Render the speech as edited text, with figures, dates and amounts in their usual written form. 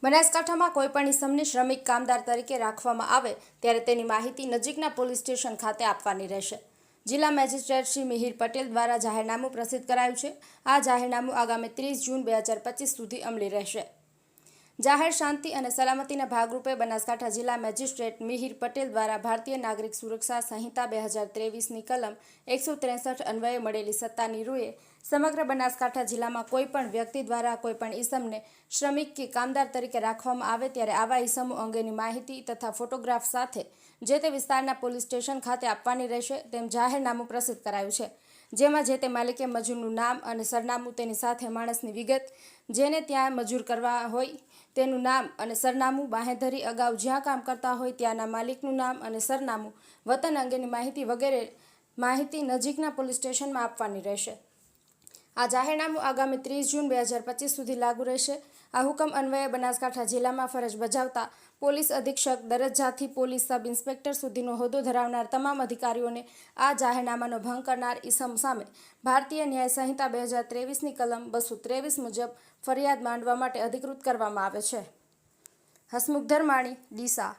બનાસકાંઠામાં કોઈપણ ઇસમને શ્રમિક કામદાર તરીકે રાખવામાં આવે ત્યારે તેની માહિતી નજીકના પોલીસ સ્ટેશન ખાતે આપવાની રહેશે. જિલ્લા મેજિસ્ટ્રેટ શ્રી મિહિર પટેલ દ્વારા જાહેરનામું પ્રસિદ્ધ કરાયું છે. આ જાહેરનામું આગામી 30 જૂન 2025 સુધી અમલી રહેશે. જાહેર શાંતિ અને સલામતીના ભાગરૂપે બનાસકાંઠા જિલ્લા મેજિસ્ટ્રેટ મિહિર પટેલ દ્વારા ભારતીય નાગરિક સુરક્ષા સંહિતા 2023ની કલમ 163 અન્વયે મળેલી સત્તાની રૂએ સમગ્ર બનાસકાંઠા જિલ્લામાં કોઈપણ વ્યક્તિ દ્વારા કોઈપણ ઇસમને શ્રમિક કે કામદાર તરીકે રાખવામાં આવે ત્યારે આવા ઇસમો અંગેની માહિતી તથા ફોટોગ્રાફ સાથે જે તે વિસ્તારના પોલીસ સ્ટેશન ખાતે આપવાની રહેશે તેમ જાહેરનામું પ્રસિદ્ધ કરાયું છે. જેમાં જે તે માલિકે મજૂરનું નામ અને સરનામું, તેની સાથે માણસની વિગત, જેને ત્યાં મજૂર કરવા હોય તેનું નામ અને સરનામું, બાંહેધરી, અગાઉ જ્યાં કામ કરતા હોય ત્યાંના માલિકનું નામ અને સરનામું, વતન અંગેની માહિતી વગેરે માહિતી નજીકના પોલીસ સ્ટેશનમાં આપવાની રહેશે. આ જાહેરનામું આગામી 30 જૂન 2025 સુધી લાગુ રહેશે. આ હુકમ અન્વયે બનાસકાંઠા જિલ્લામાં ફરજ બજાવતા પોલીસ અધિક્ષક દરજ્જાથી પોલીસ સબ ઇન્સ્પેક્ટર સુધીનો હોદ્દો ધરાવનાર તમામ અધિકારીઓને આ જાહેરનામાનો ભંગ કરનાર ઇસમ સામે ભારતીય ન્યાય સંહિતા 2023ની કલમ 223 મુજબ ફરિયાદ માંડવા માટે અધિકૃત કરવામાં આવે છે. હસમુખ ધર્માણી, ડીસા.